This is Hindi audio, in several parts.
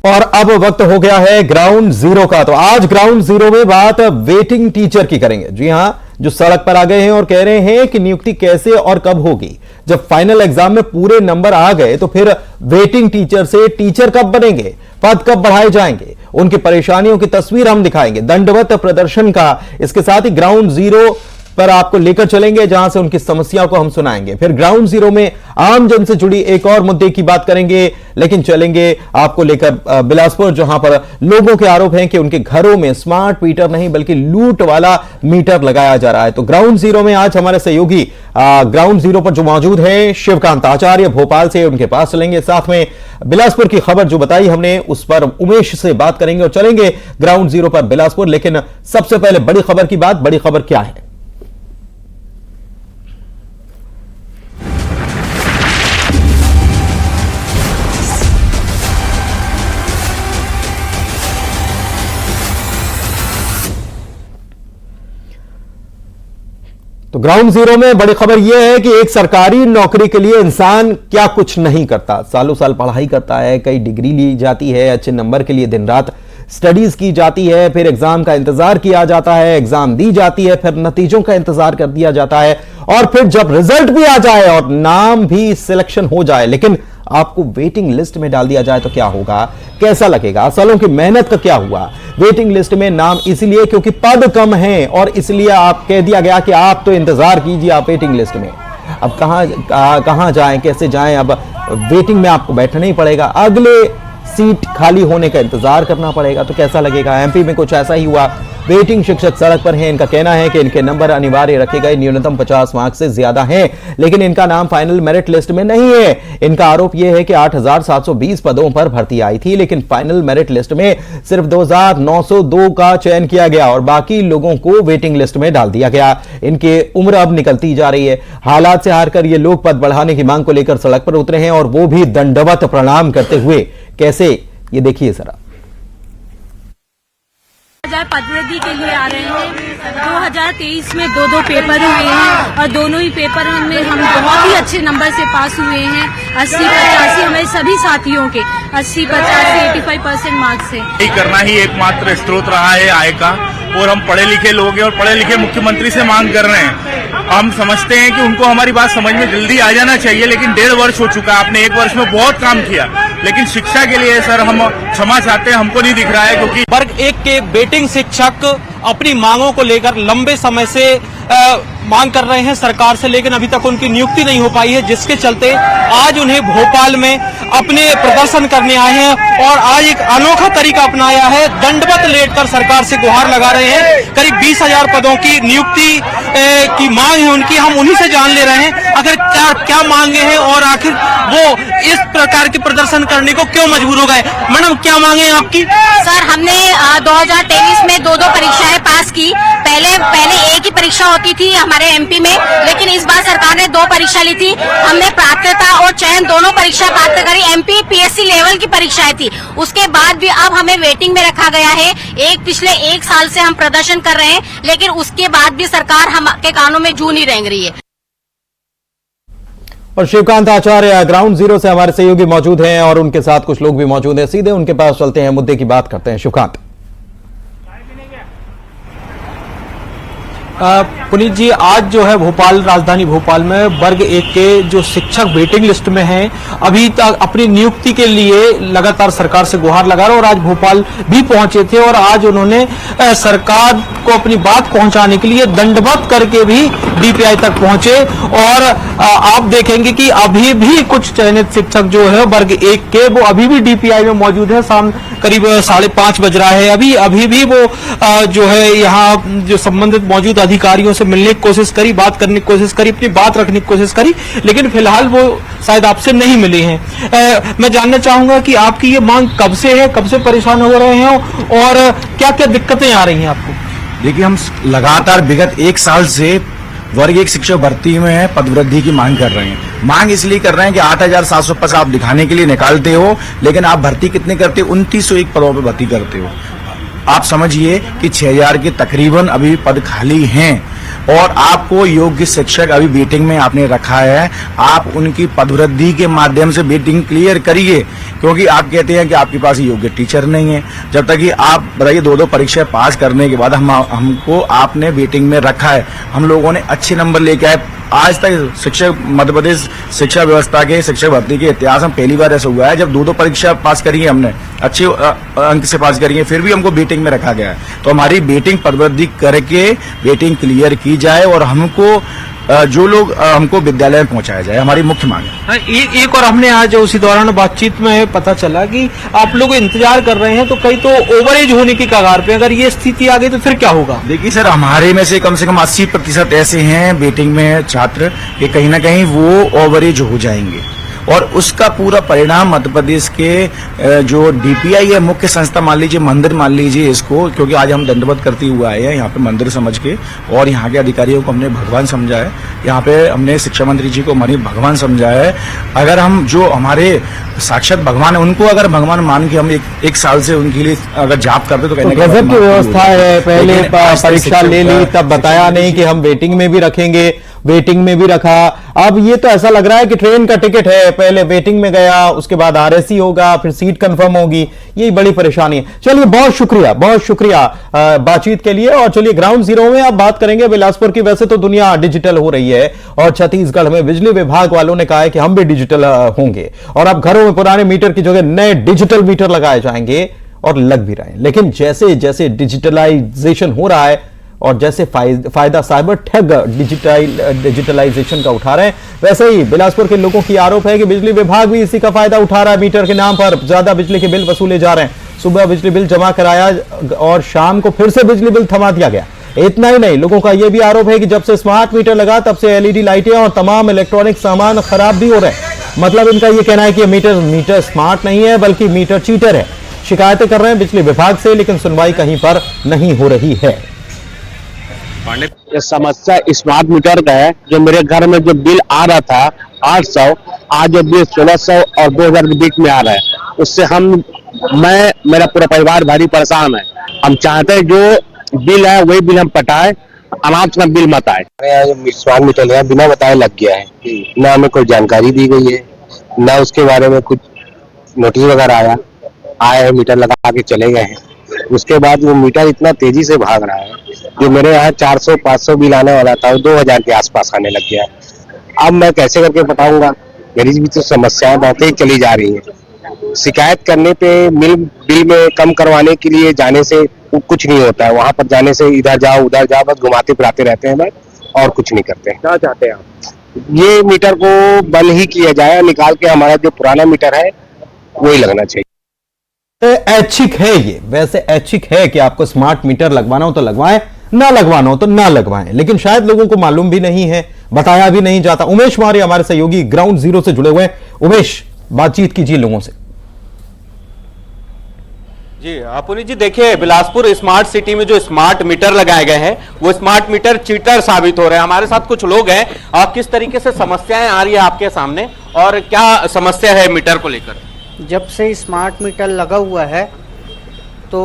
और अब वक्त हो गया है ग्राउंड जीरो का। तो आज ग्राउंड जीरो में बात वेटिंग टीचर की करेंगे। जी हां, जो सड़क पर आ गए हैं और कह रहे हैं कि नियुक्ति कैसे और कब होगी। जब फाइनल एग्जाम में पूरे नंबर आ गए तो फिर वेटिंग टीचर से टीचर कब बनेंगे, पद कब बढ़ाए जाएंगे, उनकी परेशानियों की तस्वीर हम दिखाएंगे, दंडवत प्रदर्शन का। इसके साथ ही ग्राउंड जीरो पर आपको लेकर चलेंगे जहां से उनकी समस्याओं को हम सुनाएंगे। फिर ग्राउंड जीरो में आम जन से जुड़ी एक और मुद्दे की बात करेंगे, लेकिन चलेंगे आपको लेकर बिलासपुर, जहां पर लोगों के आरोप हैं कि उनके घरों में स्मार्ट मीटर नहीं बल्कि लूट वाला मीटर लगाया जा रहा है। तो ग्राउंड जीरो में आज हमारे सहयोगी ग्राउंड जीरो पर जो मौजूद है शिवकांत आचार्य भोपाल से, उनके पास चलेंगे। साथ में बिलासपुर की खबर जो बताई हमने उस पर उमेश से बात करेंगे और चलेंगे ग्राउंड जीरो पर बिलासपुर। लेकिन सबसे पहले बड़ी खबर की बात। बड़ी खबर क्या है? तो ग्राउंड जीरो में बड़ी खबर यह है कि एक सरकारी नौकरी के लिए इंसान क्या कुछ नहीं करता। सालों साल पढ़ाई करता है, कई डिग्री ली जाती है, अच्छे नंबर के लिए दिन रात स्टडीज की जाती है, फिर एग्जाम का इंतजार किया जाता है, एग्जाम दी जाती है, फिर नतीजों का इंतजार कर दिया जाता है और फिर जब रिजल्ट भी आ जाए और नाम भी सिलेक्शन हो जाए, लेकिन आपको वेटिंग लिस्ट में डाल दिया जाए तो क्या होगा, कैसा लगेगा, सालों की मेहनत का क्या हुआ। वेटिंग लिस्ट में नाम इसलिए क्योंकि पद कम है और इसलिए आप कह दिया गया कि आप तो इंतजार कीजिए, आप वेटिंग लिस्ट में। अब कहां जाएं, कैसे जाएं? अब वेटिंग में आपको बैठना ही पड़ेगा, अगले सीट खाली होने का इंतजार करना पड़ेगा। तो कैसा लगेगा? एमपी में कुछ ऐसा ही हुआ। वेटिंग शिक्षक सड़क पर हैं। इनका कहना है कि इनके नंबर अनिवार्य रखे गए न्यूनतम 50 मार्क्स से ज्यादा हैं, लेकिन इनका नाम फाइनल मेरिट लिस्ट में नहीं है। इनका आरोप यह है कि 8720 पदों पर भर्ती आई थी, लेकिन फाइनल मेरिट लिस्ट में सिर्फ 2902 का चयन किया गया और बाकी लोगों को वेटिंग लिस्ट में डाल दिया गया। इनकी उम्र अब निकलती जा रही है। हालात से हारकर ये लोग पद बढ़ाने की मांग को लेकर सड़क पर उतरे हैं और वो भी दंडवत प्रणाम करते हुए। कैसे, ये देखिए जरा। पदवृद्धि के लिए आ रहे हैं। 2023 में दो पेपर हुए हैं और दोनों ही पेपर में हम बहुत ही अच्छे नंबर से पास हुए हैं। 80-85 हमारे सभी साथियों के 80-85% मार्क्स है। यही करना ही एकमात्र स्रोत रहा है आय का, और हम पढ़े लिखे लोग हैं और पढ़े लिखे मुख्यमंत्री से मांग कर रहे हैं। हम समझते हैं कि उनको हमारी बात समझ में जल्दी आ जाना चाहिए, लेकिन 1.5 वर्ष हो चुका है। आपने 1 वर्ष में बहुत काम किया, लेकिन शिक्षा के लिए सर हम क्षमा चाहते हैं, हमको नहीं दिख रहा है। क्योंकि वर्ग 1 के वेटिंग शिक्षक अपनी मांगों को लेकर लंबे समय से मांग कर रहे हैं सरकार से, लेकिन अभी तक उनकी नियुक्ति नहीं हो पाई है, जिसके चलते आज उन्हें भोपाल में अपने प्रदर्शन करने आए हैं और आज एक अनोखा तरीका अपनाया है। दंडवत लेटकर सरकार से गुहार लगा रहे हैं। करीब 20,000 पदों की नियुक्ति की मांग है उनकी। हम उन्हीं से जान ले रहे हैं आखिर क्या मांगे हैं और आखिर वो इस प्रकार के प्रदर्शन करने को क्यों मजबूर हो गए। मैडम, क्या मांगे हैं आपकी? सर, हमने 2023 में 2 परीक्षाएं पास की। पहले एक ही परीक्षा होती थी हमारे एमपी में, लेकिन इस बार सरकार ने 2 परीक्षा ली थी। हमने पात्रता और चयन दोनों परीक्षा पात्र करी। एमपी पीएससी लेवल की परीक्षाएं थी, उसके बाद भी अब हमें वेटिंग में रखा गया है। पिछले 1 साल से हम प्रदर्शन कर रहे हैं, लेकिन उसके बाद भी सरकार हम के कानों में जू नहीं रेंग रही है। और शिवकांत आचार्य ग्राउंड जीरो से हमारे सहयोगी मौजूद हैं और उनके साथ कुछ लोग भी मौजूद हैं। सीधे उनके पास चलते हैं, मुद्दे की बात करते हैं। शिवकांत। पुनीत जी, आज जो है भोपाल, राजधानी भोपाल में वर्ग 1 के जो शिक्षक वेटिंग लिस्ट में हैं, अभी तक अपनी नियुक्ति के लिए लगातार सरकार से गुहार लगा रहे और आज भोपाल भी पहुंचे थे और आज उन्होंने सरकार को अपनी बात पहुंचाने के लिए दंडवत करके भी डीपीआई तक पहुंचे। और आप देखेंगे कि अभी भी कुछ चयनित शिक्षक जो है वर्ग 1 के, वो अभी भी डीपीआई में मौजूद है। शाम करीब 5:30 बज रहा है। अभी भी वो जो है यहाँ जो संबंधित मौजूद अधिकारियों से मिलने की कोशिश करी, बात करने की कोशिश करी, अपनी बात रखने की कोशिश करी, लेकिन फिलहाल वो शायद आपसे नहीं मिले हैं। मैं जानना चाहूंगा कि आपकी ये मांग कब से है, कब से परेशान हो रहे हैं और क्या क्या दिक्कतें आ रही हैं आपको? देखिए, हम लगातार विगत 1 साल से वर्ग 1 शिक्षक भर्ती में पदवृद्धि की मांग कर रहे हैं। मांग इसलिए कर रहे हैं कि 8700 आप दिखाने के लिए निकालते हो, लेकिन आप भर्ती कितने करते हो? 2901 पदों पर भर्ती करते हो। आप समझिए कि 6000 के तकरीबन अभी पद खाली हैं। और आपको योग्य शिक्षक अभी वेटिंग में आपने रखा है, आप उनकी पदवृद्धि के माध्यम से वेटिंग क्लियर करिए, क्योंकि आप कहते हैं कि आपके पास योग्य टीचर नहीं है। जब तक कि आप बताइए 2-2 परीक्षा पास करने के बाद हमको आपने वेटिंग में रखा है, हम लोगों ने अच्छे नंबर लेके आए। आज तक शिक्षक मध्य प्रदेश शिक्षा व्यवस्था के शिक्षक भर्ती के इतिहास में पहली बार ऐसा हुआ है जब 2-2 परीक्षा पास करी है हमने, अच्छे अंक से पास करी है, फिर भी हमको वेटिंग में रखा गया है। तो हमारी वेटिंग पदवृद्धि करके वेटिंग क्लियर की जाए और हमको जो लोग हमको विद्यालय में पहुंचाया जाए, हमारी मुख्य मांग है। एक और हमने आज उसी दौरान बातचीत में पता चला कि आप लोग इंतजार कर रहे हैं, तो कई तो ओवरेज होने की कगार पे, अगर ये स्थिति आ गई तो फिर क्या होगा? देखिए सर, हमारे में से कम 80% ऐसे हैं वेटिंग में छात्र कि कहीं ना कहीं वो ओवरेज हो जाएंगे, और उसका पूरा परिणाम मध्य प्रदेश के जो डीपीआई है, मुख्य संस्था मान लीजिए, मंदिर मान लीजिए इसको, क्योंकि आज हम दंडवत करते हुए आए हैं यहाँ पे मंदिर समझ के, और यहाँ के अधिकारियों को हमने भगवान समझा है, यहाँ पे हमने शिक्षा मंत्री जी को हमारी भगवान समझा है। अगर हम जो हमारे साक्षात भगवान है उनको अगर भगवान मान के हम एक साल से उनके लिए अगर जाप करते तो कहने गजब की व्यवस्था है। पहले परीक्षा ले ली, तब बताया नहीं कि हम वेटिंग में भी रखेंगे, वेटिंग में भी रखा। अब ये तो ऐसा लग रहा है कि ट्रेन का टिकट है, पहले वेटिंग में गया, उसके बाद आरएसी होगा, फिर सीट कंफर्म होगी। यही बड़ी परेशानी है। चलिए, बहुत शुक्रिया बातचीत के लिए। और चलिए, ग्राउंड जीरो में अब बात करेंगे बिलासपुर की। वैसे तो दुनिया डिजिटल हो रही है और छत्तीसगढ़ में बिजली विभाग वालों ने कहा है कि हम भी डिजिटल होंगे, और अब घरों में पुराने मीटर की जगह नए डिजिटल मीटर लगाए जाएंगे, और लग भी रहे हैं। लेकिन जैसे जैसे डिजिटलाइजेशन हो रहा है और जैसे फायदा साइबर ठग डिजिटलाइजेशन का उठा रहे हैं, वैसे ही बिलासपुर के लोगों की आरोप है कि बिजली विभाग भी इसी का फायदा उठा रहा है। मीटर के नाम पर ज्यादा बिजली के बिल वसूले जा रहे हैं। सुबह बिजली बिल जमा कराया और शाम को फिर से बिजली बिल थमा दिया गया। इतना ही नहीं, लोगों का यह भी आरोप है कि जब से स्मार्ट मीटर लगा तब से एलईडी लाइटें और तमाम इलेक्ट्रॉनिक सामान खराब भी हो रहे हैं। मतलब इनका यह कहना है कि मीटर स्मार्ट नहीं है बल्कि मीटर चीटर है। शिकायतें कर रहे हैं बिजली विभाग से, लेकिन सुनवाई कहीं पर नहीं हो रही है। ये समस्या स्मार्ट मीटर का है। जो मेरे घर में जो बिल आ रहा था 800, आज जो बिल 1600 और 2000 के बीच में आ रहा है, उससे मेरा पूरा परिवार भारी परेशान है। हम चाहते हैं जो बिल है वही बिल हम पटाए, अनाज का बिल मत आए। स्मार्ट मीटर है बिना बताए लग गया है, न हमें कोई जानकारी दी गई है, न उसके बारे में कुछ नोटिस वगैरह आया है। मीटर लगा के चले गए हैं, उसके बाद वो मीटर इतना तेजी से भाग रहा है। जो मेरे यहाँ 400-500 बिल आने वाला था वो 2000 के आसपास आने लग गया है। अब मैं कैसे करके बताऊंगा? मेरी भी तो समस्याएं बढ़ती ही चली जा रही है। शिकायत करने पे बिल में कम करवाने के लिए जाने से कुछ नहीं होता है। वहां पर जाने से इधर जाओ उधर जाओ, बस घुमाते फिराते रहते हैं, बस और कुछ नहीं करते हैं। क्या चाहते हैं आप? ये मीटर को बंद ही किया जाए, निकाल के हमारा जो पुराना मीटर है वही लगना चाहिए। ऐच्छिक है ये, वैसे ऐच्छिक है कि आपको स्मार्ट मीटर लगवाना हो तो लगवाएं, ना लगवाना हो तो ना लगवाएं, लेकिन शायद लोगों को मालूम भी नहीं है, बताया भी नहीं जाता। उमेश मौर्य हमारे सहयोगी ग्राउंड जीरो से जुड़े हुए हैं। उमेश, बातचीत कीजिए लोगों से। जी पुनीत जी, देखिए बिलासपुर स्मार्ट सिटी में जो स्मार्ट मीटर लगाए गए हैं वो स्मार्ट मीटर चीटर साबित हो रहे हैं। हमारे साथ कुछ लोग हैं, और किस तरीके से समस्याएं आ रही है आपके सामने और क्या समस्या है मीटर को लेकर? जब से स्मार्ट मीटर लगा हुआ है तो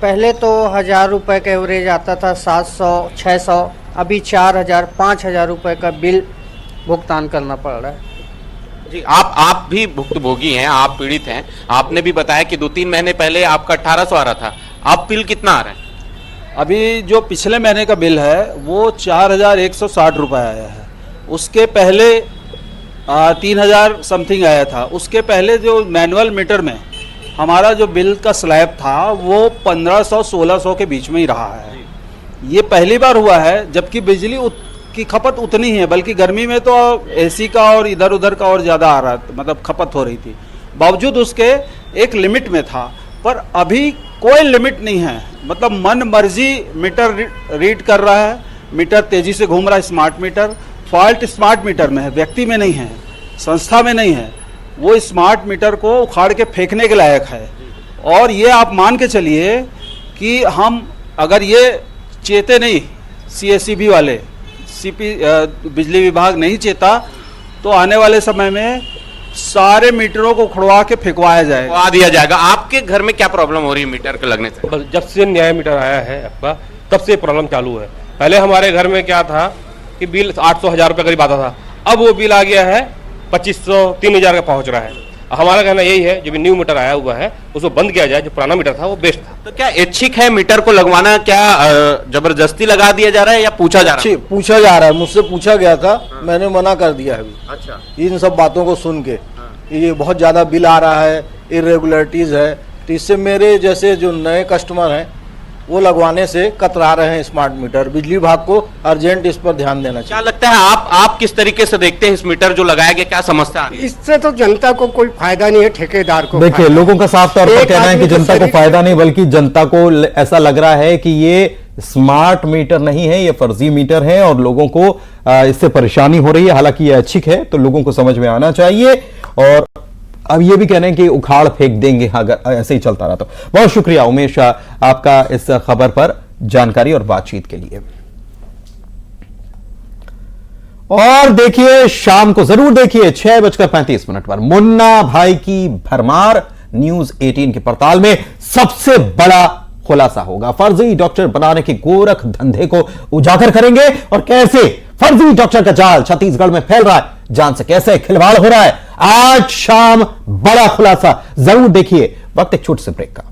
पहले तो 1000 रुपये का एवरेज आता था, 700-600, अभी 4000-5000 रुपये का बिल भुगतान करना पड़ रहा है। जी, आप भी भुक्तभोगी हैं, आप पीड़ित हैं। आपने भी बताया कि 2-3 महीने पहले आपका 1800 आ रहा था, अब बिल कितना आ रहा है? अभी जो पिछले महीने का बिल है वो 4160 रुपये आया है। उसके पहले 3000 समथिंग आया था। उसके पहले जो मैनुअल मीटर में हमारा जो बिल का स्लैब था वो 1500-1600 के बीच में ही रहा है। ये पहली बार हुआ है, जबकि बिजली की खपत उतनी ही है, बल्कि गर्मी में तो एसी का और इधर उधर का और ज़्यादा आ रहा, मतलब खपत हो रही थी। बावजूद उसके एक लिमिट में था, पर अभी कोई लिमिट नहीं है। मतलब मन मर्जी मीटर रीड कर रहा है, मीटर तेज़ी से घूम रहा है। Smart meter fault smart meter में है, व्यक्ति में नहीं है, संस्था में नहीं है। वो स्मार्ट मीटर को उखाड़ के फेंकने के लायक है। और ये आप मान के चलिए कि हम अगर ये चेते नहीं, CSEB वाले बिजली विभाग नहीं चेता, तो आने वाले समय में सारे मीटरों को उखड़वा के फेंकवाया जाएगा, दिया जाएगा। आपके घर में क्या प्रॉब्लम हो रही है मीटर के लगने से? जब से नया मीटर आया है आपका, तब से प्रॉब्लम चालू है। पहले हमारे घर में क्या था कि बिल 800 1000 रुपये करीब आता था, अब वो बिल आ गया है 2500 3000 का पहुंच रहा है। हमारा कहना यही है, जो भी न्यू मीटर आया हुआ है उसको बंद किया जाए, जो पुराना मीटर था वो बेस्ट था। तो क्या ऐच्छिक है मीटर को लगवाना, क्या जबरदस्ती लगा दिया जा रहा है या पूछा जा रहा है? पूछा जा रहा है, मुझसे पूछा गया था, मैंने मना कर दिया है अभी। अच्छा, इन सब बातों को सुन के ये बहुत ज्यादा बिल आ रहा है, इरेगुलरिटीज है, तो इससे मेरे जैसे जो नए कस्टमर हैं वो लगवाने से कतरा रहे हैं स्मार्ट मीटर। बिजली विभाग को अर्जेंट इस पर ध्यान देना चाहिए। क्या लगता है आप किस तरीके से देखते हैं इस मीटर जो लगाया गया, क्या समस्या आ रही है? इससे तो जनता को कोई फायदा नहीं है, ठेकेदार को। देखिए, लोगों का साफ तौर पर कहना है कि जनता को फायदा नहीं, बल्कि जनता को ऐसा लग रहा है कि ये स्मार्ट मीटर नहीं है, ये फर्जी मीटर है और लोगों को इससे परेशानी हो रही है। हालांकि ये ऐच्छिक है तो लोगों को समझ में आना चाहिए, और अब ये भी कहने कि उखाड़ फेंक देंगे अगर ऐसे ही चलता रहा तो। बहुत शुक्रिया उमेश आपका इस खबर पर जानकारी और बातचीत के लिए। और देखिए, शाम को जरूर देखिए 6:35 पर मुन्ना भाई की भरमार न्यूज 18 के portal में सबसे बड़ा खुलासा होगा। फर्जी डॉक्टर बनाने के गोरख धंधे को उजागर करेंगे और कैसे फर्जी डॉक्टर का जाल छत्तीसगढ़ में फैल रहा है, जान से कैसे खिलवाड़ हो रहा है। आज शाम बड़ा खुलासा जरूर देखिए। वक्त एक छोटे से ब्रेक का।